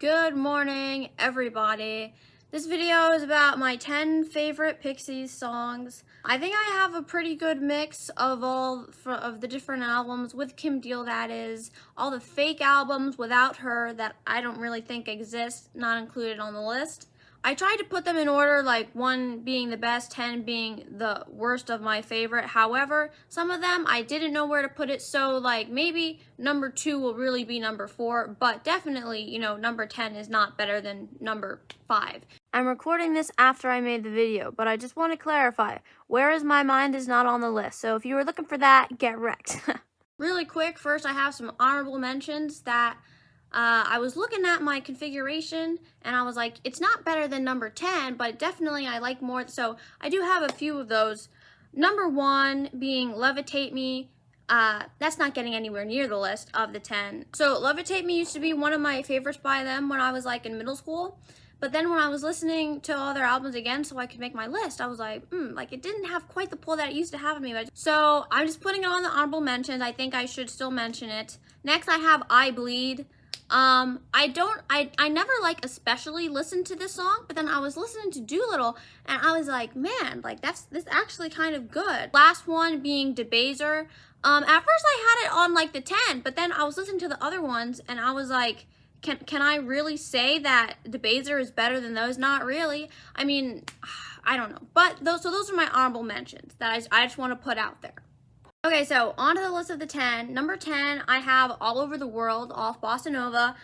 Good morning, everybody. This video is about my 10 favorite Pixies songs. I think I have a pretty good mix of all of the different albums, with Kim Deal that is, all the fake albums without her that I don't really think exist, not included on the list. I tried to put them in order, like 1 being the best, 10 being the worst of my favorite. However, some of them I didn't know where to put it, so like maybe number 2 will really be number 4, but definitely, number 10 is not better than number 5. I'm recording this after I made the video, but I just want to clarify, Where Is My Mind is not on the list, so if you were looking for that, get wrecked. Really quick, first I have some honorable mentions that I was looking at my configuration and I was like, it's not better than number 10, but definitely I like more. So I do have a few of those. Number 1 being Levitate Me. That's not getting anywhere near the list of the 10. So Levitate Me used to be one of my favorites by them when I was like in middle school. But then when I was listening to all their albums again so I could make my list, I was like, like it didn't have quite the pull that it used to have in me. So I'm just putting it on the honorable mentions. I think I should still mention it. Next I have I Bleed. I never like especially listened to this song, but then I was listening to Doolittle and I was like, man, like this actually kind of good. Last one being Debaser. At first I had it on like the 10, but then I was listening to the other ones and I was like, can I really say that Debaser is better than those? Not really. I mean, I don't know. But those are my honorable mentions that I just want to put out there. Okay, so on to the list of the 10. Number 10, I have All Over the World off Bossa Nova.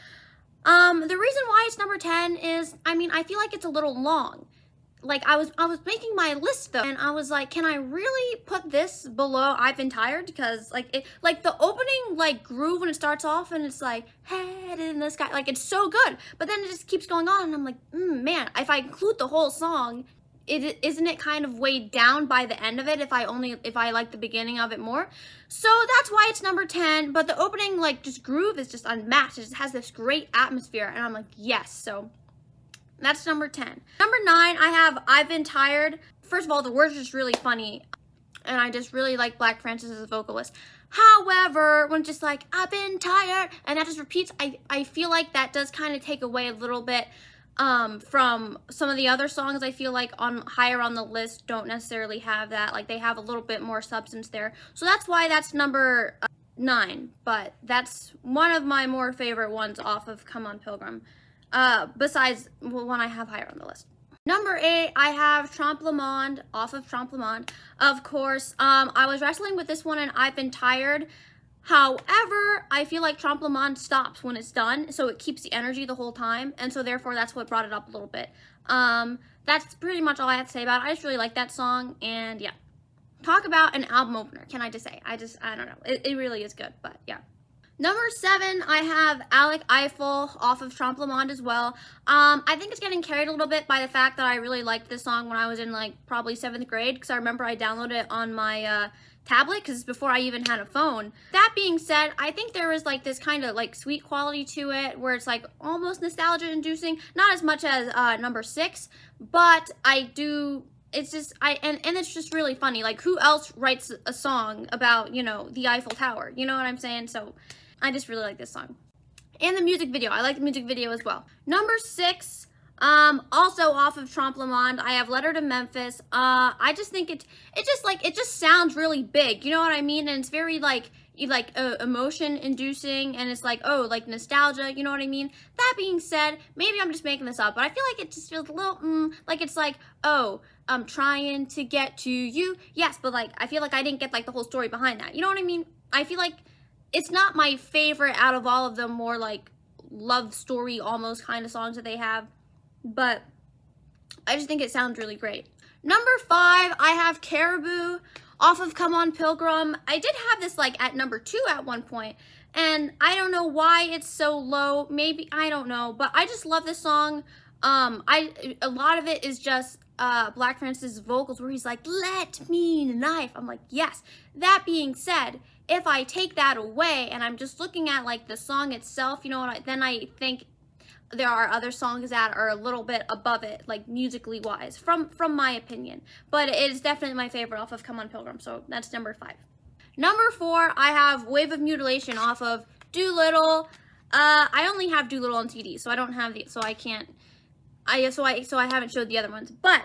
The reason why it's number 10 is, I feel like it's a little long. Like, I was making my list, though, and I was like, can I really put this below I've Been Tired? Because, like the opening, like, groove when it starts off, and it's like, head in the sky, like, it's so good. But then it just keeps going on, and I'm like, man, if I include the whole song, isn't it kind of weighed down by the end of it if I like the beginning of it more? So that's why it's number 10, but the opening just groove is just unmatched. It just has this great atmosphere and I'm like, yes. So that's number 10. Number 9, I have I've Been Tired. First of all, the words are just really funny and I just really like Black Francis as a vocalist. However, when it's just like, I've been tired, and that just repeats, I feel like that does kind of take away a little bit from some of the other songs. I feel like higher on the list don't necessarily have that. Like, they have a little bit more substance there. So that's why that's number 9. But that's one of my more favorite ones off of Come On Pilgrim. Besides one I have higher on the list. Number 8, I have Trompe Le Monde off of Trompe Le Monde. Of course, I was wrestling with this one and I've Been Tired. However, I feel like Trompe Le Monde stops when it's done, so it keeps the energy the whole time, and so therefore that's what brought it up a little bit. That's pretty much all I have to say about it. I just really like that song, and yeah. Talk about an album opener, can I just say? I don't know. It really is good, but yeah. Number 7, I have Alec Eiffel off of Trompe Le Monde as well. I think it's getting carried a little bit by the fact that I really liked this song when I was in probably 7th grade, because I remember I downloaded it on my tablet, because it's before I even had a phone. That being said, I think there is this kind of sweet quality to it where it's almost nostalgia inducing, not as much as number 6, but it's just and it's just really funny. Like, who else writes a song about the Eiffel Tower? You know what I'm saying? So I just really like this song. And the music video, I like the music video as well. Number 6, also off of Trompe Le Monde, I have Letter to Memphis. I just think it just sounds really big, you know what I mean? And it's very emotion inducing, and it's nostalgia, you know what I mean? That being said, maybe I'm just making this up, but I feel like it just feels a little oh, I'm trying to get to you. Yes, but I feel like I didn't get the whole story behind that. You know what I mean? I feel like it's not my favorite out of all of the more love story almost kind of songs that they have, but I just think it sounds really great. Number 5, I have Caribou off of Come On Pilgrim. I did have this at number 2 at one point, and I don't know why it's so low. Maybe, I don't know, but I just love this song. A lot of it is just Black Francis' vocals where he's like, let me knife. I'm like, yes. That being said, if I take that away and I'm just looking at the song itself, then I think there are other songs that are a little bit above it, musically wise, from my opinion. But it is definitely my favorite off of Come On Pilgrim, so that's number 5. Number 4, I have Wave of Mutilation off of Doolittle. I only have Doolittle on CD, so I don't have the, so I can't, so I haven't showed the other ones. But,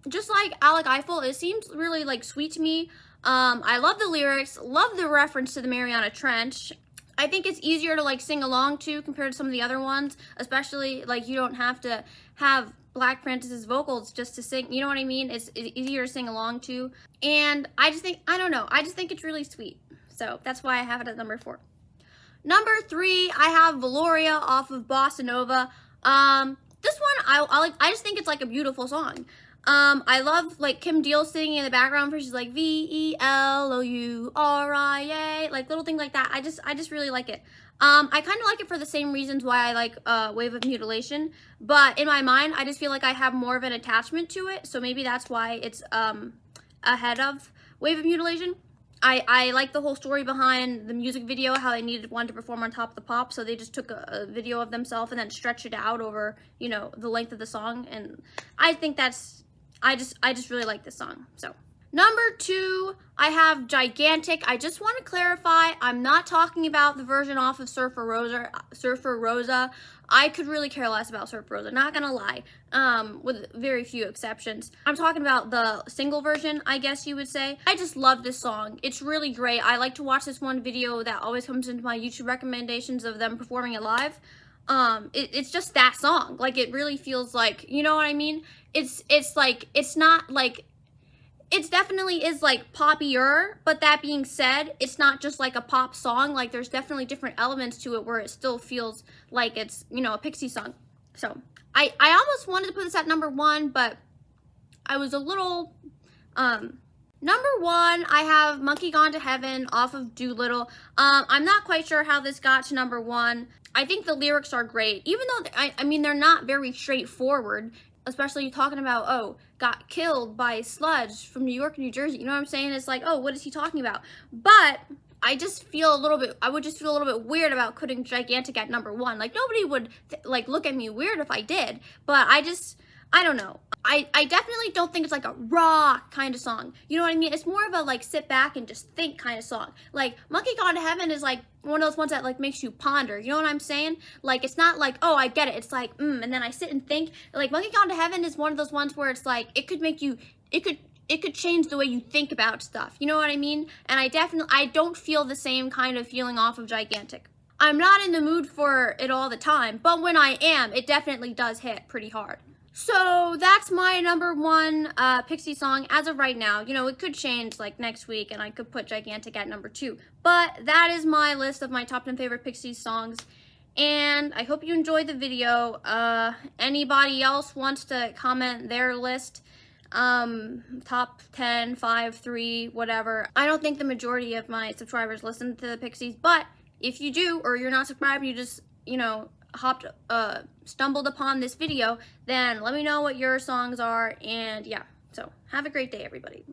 just like Alec Eiffel, it seems really, like, sweet to me. I love the lyrics, love the reference to the Mariana Trench. I think it's easier to, like, sing along to compared to some of the other ones, especially, like, you don't have to have Black Francis's vocals just to sing, you know what I mean? It's easier to sing along to. And I just think, I don't know, I just think it's really sweet. So that's why I have it at number 4. Number 3, I have Valoria off of Bossa Nova. This one, I just think it's like a beautiful song. I love like Kim Deal singing in the background where she's like VELOURIA, like little things like that. I just really like it. I kind of like it for the same reasons why I like Wave of Mutilation, but in my mind, I just feel like I have more of an attachment to it, so maybe that's why it's ahead of Wave of Mutilation. I like the whole story behind the music video, how they needed one to perform on top of the pop, so they just took a video of themselves and then stretched it out over, you know, the length of the song, and I think that's, I just really like this song. So number 2, I have Gigantic. I just want to clarify, I'm not talking about the version off of Surfer Rosa. I could really care less about Surfer Rosa, not gonna lie, with very few exceptions. I'm talking about the single version, I guess you would say. I just love this song. It's really great. I like to watch this one video that always comes into my YouTube recommendations of them performing it live. It's just that song. Like, it really feels like, you know what I mean? It's like, it's not like, it definitely is like poppier, but that being said, it's not just like a pop song. Like, there's definitely different elements to it where it still feels like it's, you know, a Pixies song. So I almost wanted to put this at number 1, but I was a little, number 1, I have Monkey Gone to Heaven off of Doolittle. I'm not quite sure how this got to number 1. I think the lyrics are great, even though, I mean, they're not very straightforward, especially talking about, oh, got killed by sludge from New York and New Jersey. You know what I'm saying? It's like, oh, what is he talking about? But I just feel a little bit, I would just feel a little bit weird about putting Gigantic at number 1. Like, nobody would, like, look at me weird if I did. But I don't know. I definitely don't think it's like a raw kind of song. You know what I mean? It's more of a like sit back and just think kind of song. Like Monkey Gone to Heaven is like one of those ones that like makes you ponder. You know what I'm saying? Like it's not like, oh, I get it. It's like, and then I sit and think. Like Monkey Gone to Heaven is one of those ones where it's like it could make you, it could change the way you think about stuff. You know what I mean? And I don't feel the same kind of feeling off of Gigantic. I'm not in the mood for it all the time, but when I am, it definitely does hit pretty hard. So that's my number 1 Pixie song as of right now. You know, it could change like next week and I could put Gigantic at number 2. But that is my list of my top 10 favorite Pixies songs. And I hope you enjoyed the video. Anybody else wants to comment their list? Top 10, 5, 3, whatever. I don't think the majority of my subscribers listen to the Pixies, but if you do, or you're not subscribed, you just, you know, stumbled upon this video, then let me know what your songs are, and yeah, so have a great day, everybody.